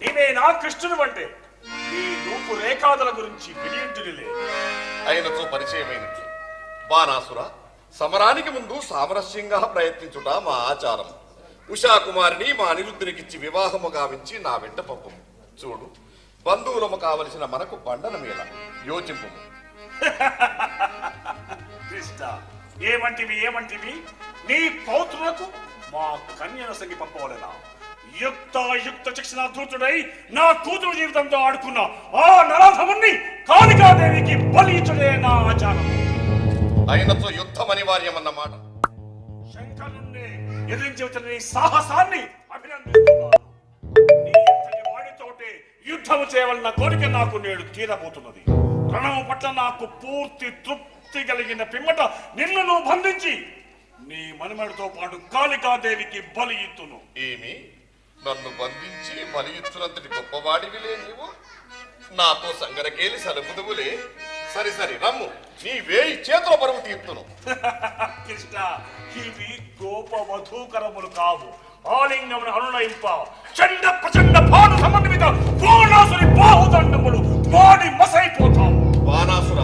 నీవే నా కృష్ణుడు అంటే ఈ రూపు రేఖాదుల గురించి వినియుంటునిలే. అయినతో పరిచయమైనది. బాణాసుర, సమరానికి ముందు సామరస్యంగా ప్రయత్నించుట మా ఆచారం. ఉషాకుమారిని మా అనిరుద్ధునికిచ్చి వివాహము గావించి నా వెంట పంపము. చూడు, బంధువులము కావలసిన మనకు బండన మీద యోచింపు. కృష్ణ, ఏమంటివి నీ పౌత్రులకు మా కన్యను సంగి పంపవలెనా? యుక్త శిక్షణ ధూతుడై నా కూతురు జీవితంతో ఆడుకున్న ఆ నరాధముని కాళికాదేవికి బలి ఇచ్చుడే నా ఆచారం. అయినతో యుద్ధం అనివార్యమన్నమాట. శంకరుణ్ణి ఎదిరించి వచ్చిన నీ సాహసాన్ని అభినందిస్తున్నాను. నీ ఇంతటి వాడితోటే యుద్ధము చేయవలన కోరిక నాకు నేడు తీరబోతున్నది. రణము పట్ల నాకు పూర్తి తృప్తి కలిగిన పిమ్మట నిన్ను నువ్వు బంధించి నీ మనుమడితో పాటు కాళికాదేవికి బలి ఇత్తును. ఏమి, నన్ను బంధించి బలి ఇచ్చునంతటి గొప్పవాడివిలే నీవు? నాతో సంగరకేలి సలుపుదువులే. సరి రమ్ము, నీ వేయి చేతుల పరువు తీర్తును. కృష్ణ, ఇవి గోప వధూకరములు కావు. ఆలింగమును అనునయింప చండ ప్రచండ భాను సమన్విత బాణాసురి బాహుదండములు వాడి మసైపోతావు. బాణాసుర,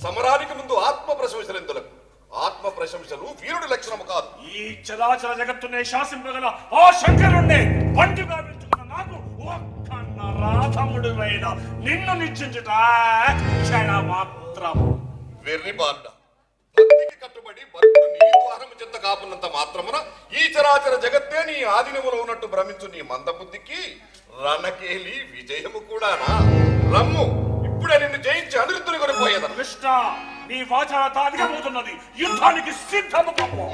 సమరానికి ముందు ఆత్మ ప్రశంసలెందులకు? ఆత్మ ప్రశంసలు వీరుడి లక్షణము కాదు. ఈ చరాచర జగత్తునే శాసింపగల ఆ శంకరుణ్ణి పండుగా పెంచుకున్న నాకు ఒక్క నరాధముడివైన నిన్ను నిశ్చించుట క్షణ మాత్రం. వెర్రి బాండ, భక్తికి కట్టుబడి భక్తుడు నీ ద్వారము చెంత కాపున్నంత మాత్రమున ఈ చరాచర జగత్తే నీ ఆధీనములో ఉన్నట్టు భ్రమించు నీ మందబుద్ధికి రణకేలి విజయము కూడానా? రమ్ము, ఇప్పుడే నిన్ను జయించి అనిరుద్ధుని కొనిపోయేదను. కృష్ణ, నీ వాచారత అధికమవుతున్నది. యుద్ధానికి సిద్ధము కమ్ము.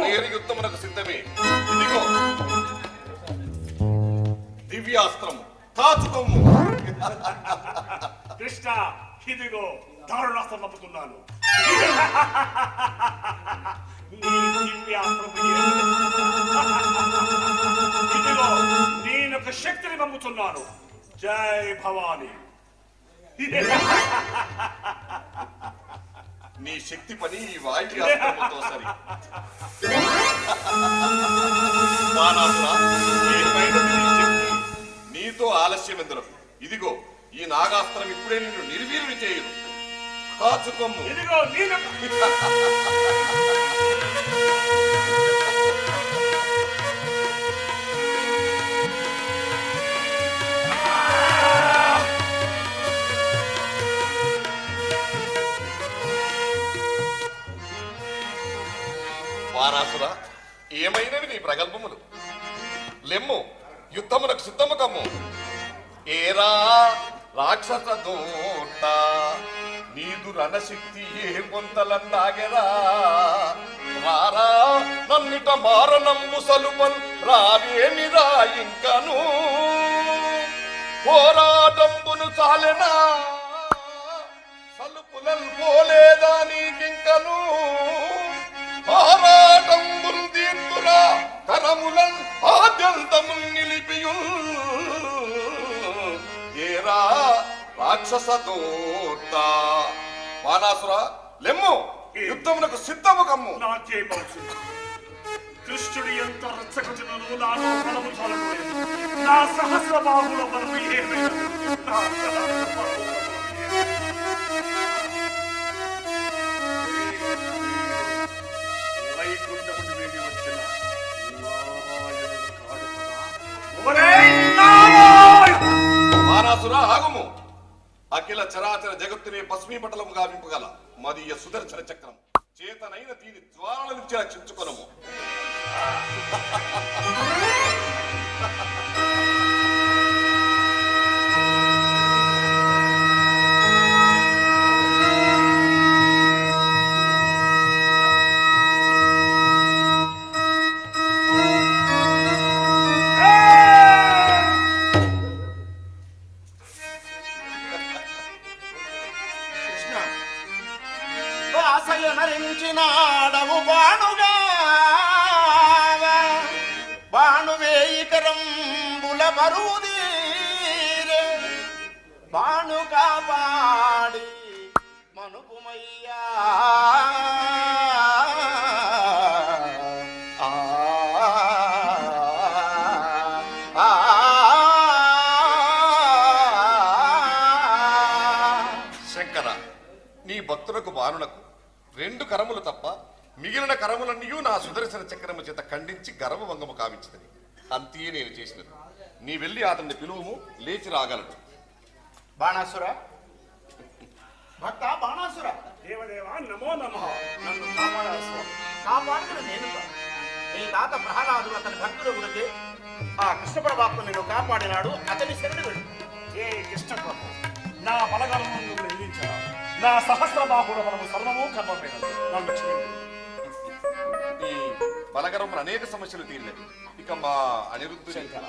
నేను యుద్ధమునకు సిద్ధమే. ఇదిగో దివ్యాస్త్రము, కాచుకొమ్ము. కృష్ణ, ఇదిగో దారుణాస్త్రం పంపుతున్నాను. ఇదిగో నేనొక శక్తిని పంపుతున్నాను. జై భవాని. నీ శక్తి పని ఈ వాయువ్యాస్త్రముతో సరి. నీతో ఆలస్యం ఎందుకు? ఇదిగో ఈ నాగాస్త్రం ఇప్పుడే నిన్ను నిర్వీర్యం చేయదు. కాచుకొమ్ము. ఇదిగో నేను వారాసుర, ఏమైనవి నీ ప్రగల్భములు? లెమ్ము, యుద్ధమునకు సిద్ధము కమ్ము. ఏరా రాక్షస దూత, నీదు రణశక్తి ఏ కొంతలందాగెరా. రారా నన్నిట మారణమ్ము సలుపన్ రావేమిరా ఇంకను. పోరాటంబును చాలెనా సలుపులన్ పోలేదా నీకింకను. పోరాటంబును తీర్తురా కరములన్ ఆద్యంతమున్ నిలిపియున్. ఏరా రాక్షస దూత. బాణాసుర, లెమ్ము, యుద్ధమునకు సిద్ధము కమ్ము. నాకేమవుతుంది? కృష్ణుడు ఎంత రచ్చగొచ్చినను నాలో బలము చాలలేదు. నా సహస్ర బాహుల బలము ఏమైనా వైకుంఠముడి వేడి వచ్చిన బాణాసుర, ఆగుము. అఖిల చరాచర జగత్తునే భస్మీపటలము గావింపగల మదీయ సుదర్శన చక్రం చేతనైన దీని జ్వాలల నుంచి రక్షించుకొనము. నరించినాడవు బాణుగా బాణు వేయికరంబుల బరువుదీరే బాణు కాపాడి మనుపుమయ్యా. ఆ బాణునకు 2 కరములు తప్ప మిగిలిన కరములన్నీ నా సుదర్శన చక్రము చేత ఖండించి గర్వభంగము కావించింది. అంతే నేను చేసినది. నీ వెళ్ళి అతన్ని పిలువము, లేచి రాగలడు. బాణాసుర, భక్త బాణాసుర, దేవదేవా నమో నమః. నన్ను కాపాడాలి స్వామి. కాపాడుతున్న నేను కాదు. నీ తాత ప్రహ్లాదుడు అతని భక్తుడు గురించి ఆ కృష్ణ పరమాత్మ నేను కాపాడినాడు. అతని శరణు వెళ్ళు. ఏ కృష్ణ ప్రభు, నా బలగలను నిందించా. నా సహస్ర బాహుల బలము సర్వము కర్మమైనది. నన్ను క్షమించు. ఈ బలగరములు అనేక సమస్యలు తీరినవి. ఇక మా అనిరుద్ధుని శంకర,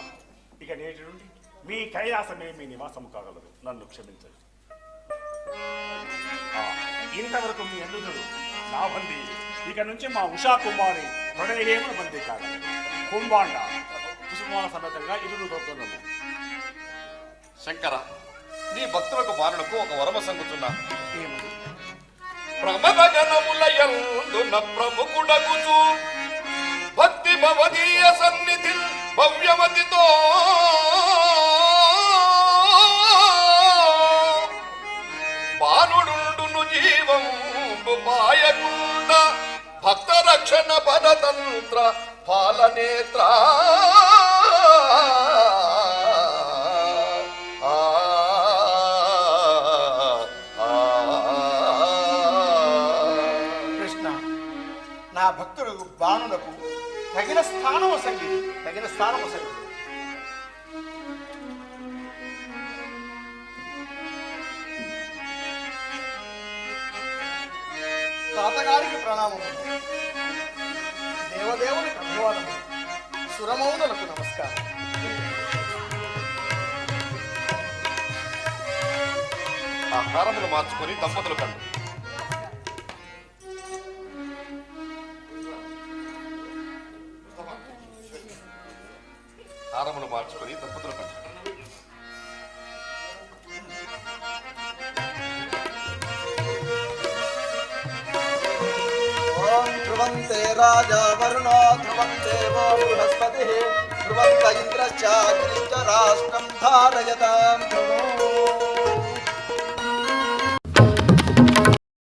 ఇక నేటి నుండి మీ కైలాసమే మీ నివాసము కాగలదు. నన్ను క్షమించండి. ఇంతవరకు మీ అల్లుడు నా బందీ, ఇక నుంచి మా ఉషా కుమారి ప్రణయేముల బందీ కాగలదు. కుంభాండ కుసుమాల సమేతంగా ఇరుడు దొరుకుతున్నాము. శంకర, నీ భక్తులకు బాణులకు ఒక వరమ సంగుతున్నా. ఏమని? ప్రమద జనముల యందున ప్రముఖుడగుచు భక్తి భవదీయ సన్నిధి భవ్యమతితో బాణుడుండును జీవంబు పాయకుండ భక్త రక్షణ పరతంత్ర పాలనేత్ర నా భక్తుడు బాణులకు తగిన స్థానము సంగీతి, తగిన స్థానము సంగీతి. తాతగారికి ప్రణామము, దేవదేవునికి అభివాదము, సురమౌనులకు నమస్కారం. ఆహారములు మార్చుకొని దంపతులు కండు. హారములు మార్చుకొని దంపతులు కండు. ధ్రువంతే రాజా వరుణో ధ్రువం దేవో బృహస్పతి ధ్రువంత ఇంద్రశ్చాగ్నిశ్చ రాష్ట్రం ధారయతాం.